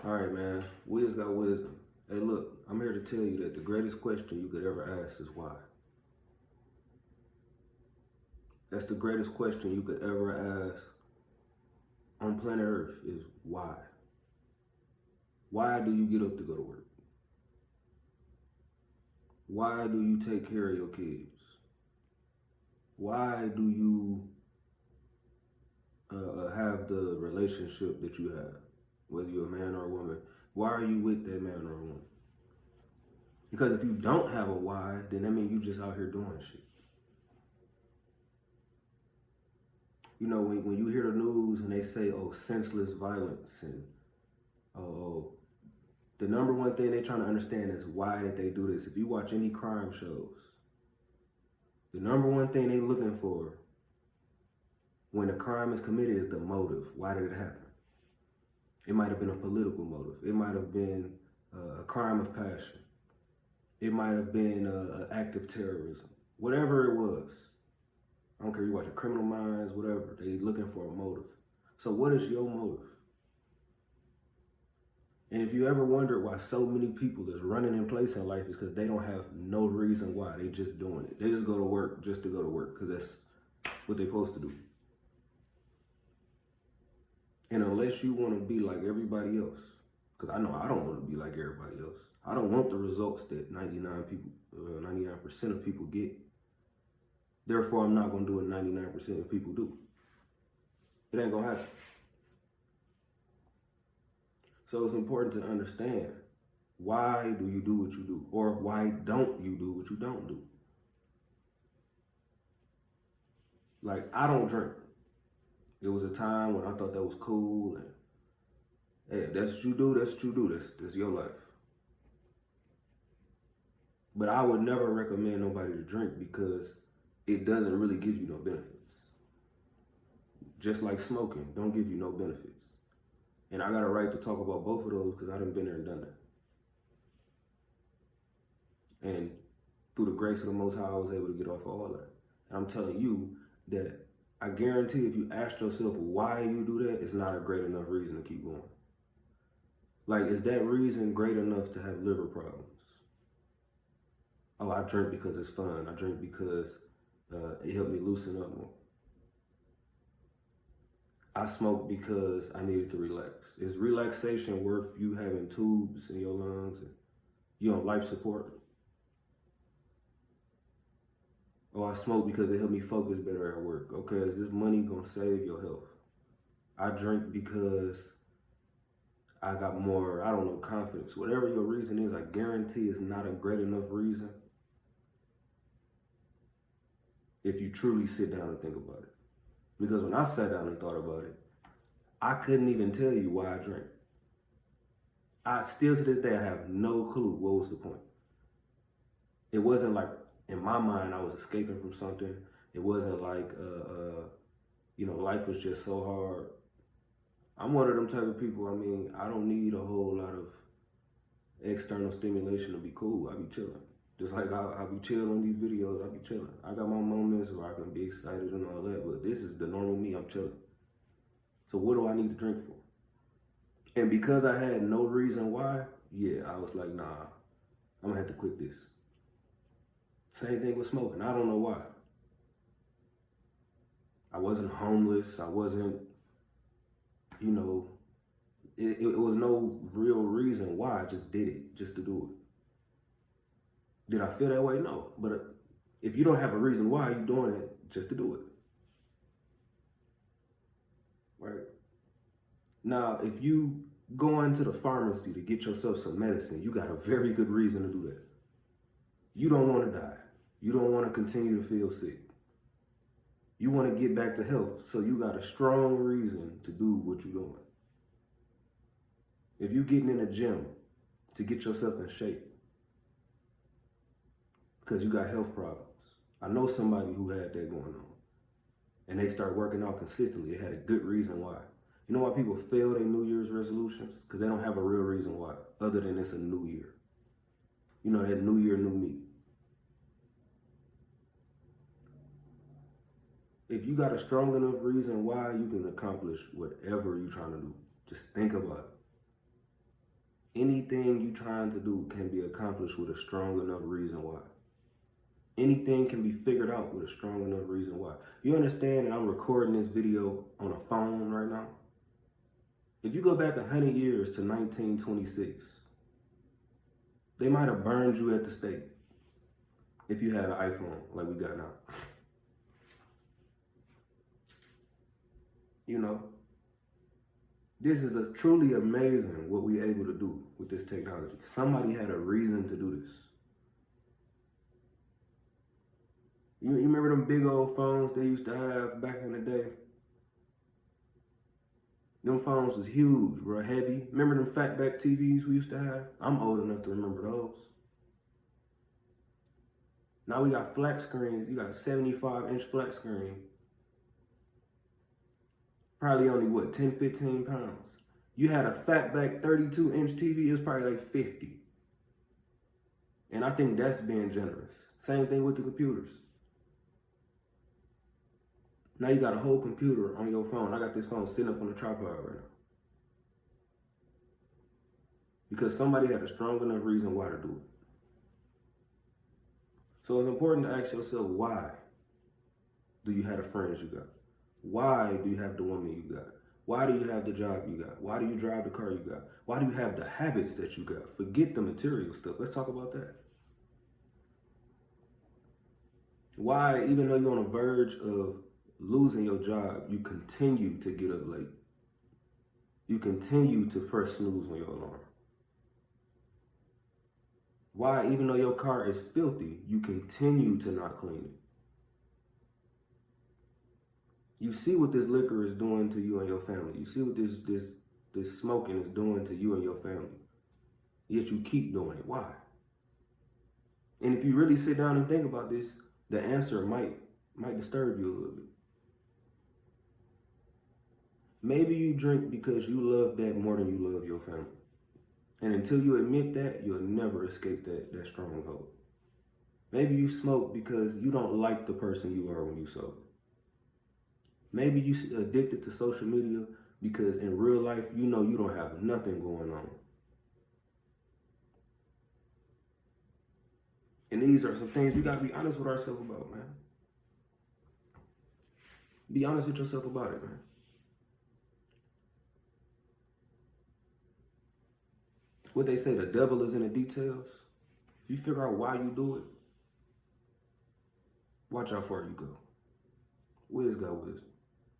All right, man. Wiz got wisdom. Hey, look, I'm here to tell you that the greatest question you could ever ask is why. That's the greatest question you could ever ask on planet Earth is why. Why do you get up to go to work? Why do you take care of your kids? Why do you have the relationship that you have, whether you're a man or a woman? Why are you with that man or a woman? Because if you don't have a why, then that means you just out here doing shit. You know, when you hear the news and they say, oh, senseless violence and oh, the number one thing they're trying to understand is why did they do this. If you watch any crime shows, the number one thing they're looking for when a crime is committed is the motive. Why did it happen? It might have been a political motive. It might have been a crime of passion. It might have been an act of terrorism. Whatever it was. I don't care if you watching Criminal Minds, whatever. They looking for a motive. So what is your motive? And if you ever wondered why so many people is running in place in life, is because they don't have no reason why. They just doing it. They just go to work just to go to work because that's what they're supposed to do. And unless you want to be like everybody else, because I know I don't want to be like everybody else. I don't want the results that 99% of people get. Therefore, I'm not going to do what 99% of people do. It ain't going to happen. So it's important to understand, why do you do what you do? Or why don't you do what you don't do? Like, I don't drink. It was a time when I thought that was cool. And hey, if that's what you do, that's what you do. That's your life. But I would never recommend nobody to drink because it doesn't really give you no benefits. Just like smoking, don't give you no benefits. And I got a right to talk about both of those because I done been there and done that. And through the grace of the Most High, I was able to get off of all that. And I'm telling you that I guarantee if you ask yourself why you do that, it's not a great enough reason to keep going. Like, is that reason great enough to have liver problems? Oh, I drink because it's fun. I drink because it helped me loosen up more. I smoke because I needed to relax. Is relaxation worth you having tubes in your lungs and you on life support? Oh, I smoke because it helped me focus better at work. Okay, is this money gonna save your health? I drink because I got more, I don't know, confidence. Whatever your reason is, I guarantee it's not a great enough reason if you truly sit down and think about it. Because when I sat down and thought about it, I couldn't even tell you why I drank. I still to this day, I have no clue what was the point. It wasn't like, in my mind, I was escaping from something. It wasn't like, life was just so hard. I'm one of them type of people, I don't need a whole lot of external stimulation to be cool. I be chilling. Just like I be chilling on these videos, I be chilling. I got my moments where I can be excited and all that, but this is the normal me, I'm chilling. So what do I need to drink for? And because I had no reason why, yeah, I was like, nah, I'm gonna have to quit this. Same thing with smoking. I don't know why. I wasn't homeless. I wasn't, it was no real reason why. I just did it, just to do it. Did I feel that way? No. But if you don't have a reason why, you're doing it just to do it. Right? Now, if you go into the pharmacy to get yourself some medicine, you got a very good reason to do that. You don't want to die. You don't want to continue to feel sick. You want to get back to health, so you got a strong reason to do what you're doing. If you're getting in a gym to get yourself in shape because you got health problems. I know somebody who had that going on. And they start working out consistently. They had a good reason why. You know why people fail their New Year's resolutions? Because they don't have a real reason why, other than it's a new year. You know, that new year, new me. If you got a strong enough reason why, you can accomplish whatever you're trying to do. Just think about it. Anything you trying to do can be accomplished with a strong enough reason why. Anything can be figured out with a strong enough reason why. You understand that I'm recording this video on a phone right now? If you go back 100 years to 1926, they might have burned you at the stake if you had an iPhone like we got now. You know, this is truly amazing what we're able to do with this technology. Somebody had a reason to do this. You remember them big old phones they used to have back in the day? Them phones was huge, bro, heavy. Remember them fatback TVs we used to have? I'm old enough to remember those. Now we got flat screens. You got a 75-inch flat screen. Probably only, what, 10, 15 pounds. You had a fatback 32-inch TV, it was probably like 50. And I think that's being generous. Same thing with the computers. Now you got a whole computer on your phone. I got this phone sitting up on the tripod right now. Because somebody had a strong enough reason why to do it. So it's important to ask yourself, why do you have the friends you got? Why do you have the woman you got? Why do you have the job you got? Why do you drive the car you got? Why do you have the habits that you got? Forget the material stuff. Let's talk about that. Why, even though you're on the verge of losing your job, you continue to get up late? You continue to press snooze on your alarm? Why, even though your car is filthy, you continue to not clean it? You see what this liquor is doing to you and your family. You see what this smoking is doing to you and your family. Yet you keep doing it. Why? And if you really sit down and think about this, the answer might disturb you a little bit. Maybe you drink because you love that more than you love your family. And until you admit that, you'll never escape that stronghold. Maybe you smoke because you don't like the person you are when you sober. Maybe you're addicted to social media because in real life, you know you don't have nothing going on. And these are some things we got to be honest with ourselves about, man. Be honest with yourself about it, man. What they say, the devil is in the details. If you figure out why you do it, watch how far you go. Wiz got wisdom.